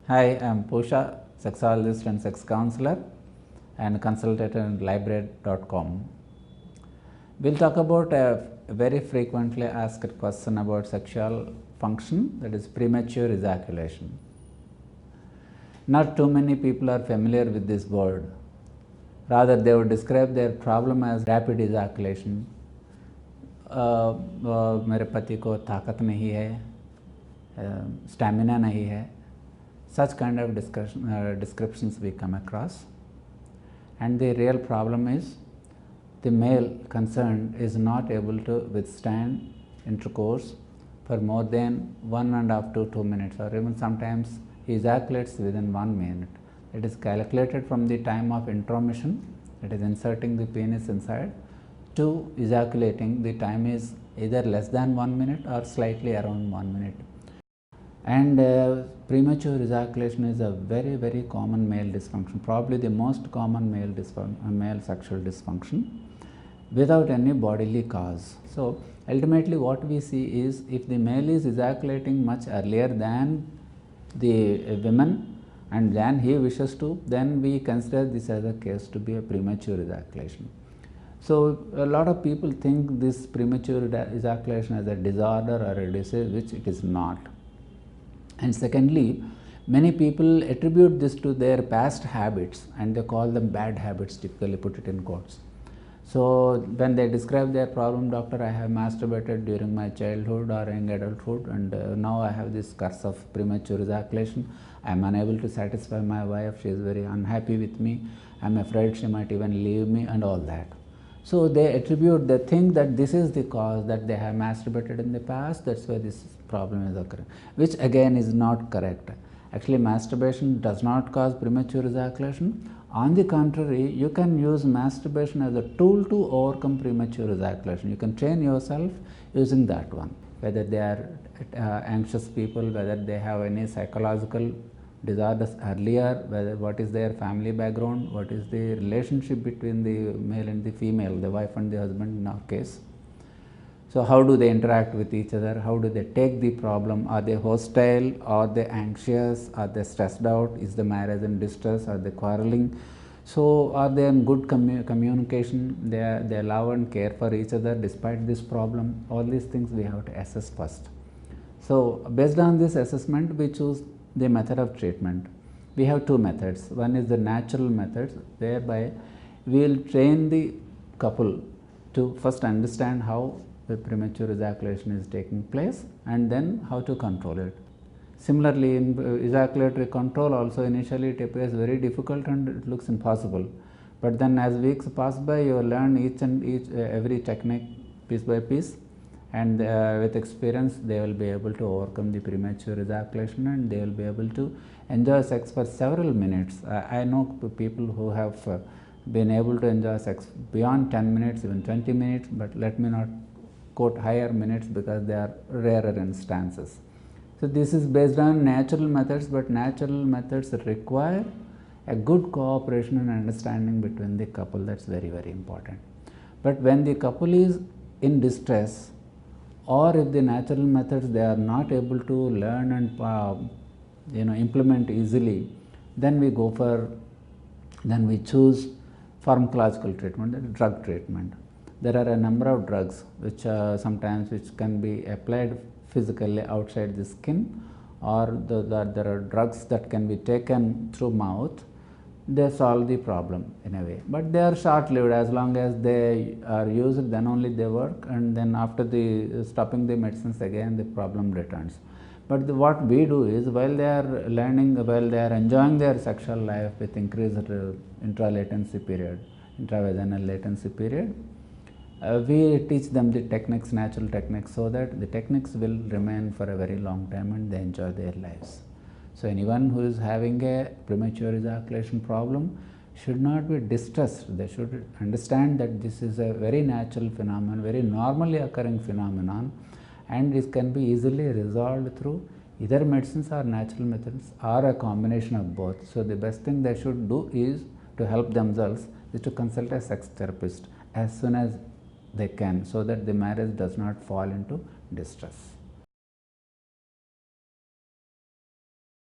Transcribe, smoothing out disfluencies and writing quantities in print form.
Hi, I'm Poosha, sexologist and sex counselor and consultant at Lybrate.com. We'll talk about a very frequently asked question about sexual function, that is premature ejaculation. Not too many people are familiar with this word. Rather, they would describe their problem as rapid ejaculation. मेरे पति को ताकत नहीं है, stamina नहीं है. Such kind of descriptions we come across, and the real problem is the male concerned is not able to withstand intercourse for more than 1.5 to 2 minutes, or even sometimes he ejaculates within 1 minute. It is calculated from the time of intromission, that is inserting the penis inside, to ejaculating. The time is either less than 1 minute or slightly around 1 minute. And premature ejaculation is a very, very common male dysfunction, probably the most common male sexual dysfunction, without any bodily cause. So ultimately what we see is, if the male is ejaculating much earlier than the women and then he wishes to, then we consider this as a case to be a premature ejaculation. So a lot of people think this premature ejaculation as a disorder or a disease, which it is not. And secondly, many people attribute this to their past habits, and they call them bad habits, typically put it in quotes. So when they describe their problem, doctor, I have masturbated during my childhood or young adulthood, and now I have this curse of premature ejaculation. I am unable to satisfy my wife, she is very unhappy with me, I am afraid she might even leave me, and all that. So they think that this is the cause, that they have masturbated in the past, that's why this problem is occurring, which again is not correct. Actually, masturbation does not cause premature ejaculation. On the contrary, you can use masturbation as a tool to overcome premature ejaculation. You can train yourself using that one, whether they are anxious people, whether they have any psychological disorders earlier, what is their family background, what is the relationship between the male and the female, the wife and the husband in our case. So how do they interact with each other, how do they take the problem, are they hostile, are they anxious, are they stressed out, is the marriage in distress, are they quarreling, so are they in good communication, they love and care for each other despite this problem. All these things we have to assess first. So based on this assessment, we choose the method of treatment. We have two methods. One is the natural method, whereby we will train the couple to first understand how the premature ejaculation is taking place and then how to control it. Similarly, in ejaculatory control also, initially it appears very difficult and it looks impossible. But then as weeks pass by, you learn every technique piece by piece, and with experience they will be able to overcome the premature ejaculation and they will be able to enjoy sex for several minutes. I know people who have been able to enjoy sex beyond 10 minutes, even 20 minutes, but let me not quote higher minutes because they are rarer instances. So this is based on natural methods, but natural methods require a good cooperation and understanding between the couple. That's very, very important. But when the couple is in distress, or if the natural methods they are not able to learn and implement easily, then we choose pharmacological treatment, that is drug treatment. There are a number of drugs which can be applied physically outside the skin, or there are drugs that can be taken through mouth. They solve the problem in a way, but they are short-lived. As long as they are used, then only they work, and then after stopping the medicines, again the problem returns. But what we do is, while they are learning, while they are enjoying their sexual life with increased intravaginal latency period, we teach them the techniques, natural techniques, so that the techniques will remain for a very long time and they enjoy their lives. So anyone who is having a premature ejaculation problem should not be distressed. They should understand that this is a very natural phenomenon, very normally occurring phenomenon, and this can be easily resolved through either medicines or natural methods or a combination of both. So the best thing they should do is to help themselves is to consult a sex therapist as soon as they can, so that the marriage does not fall into distress.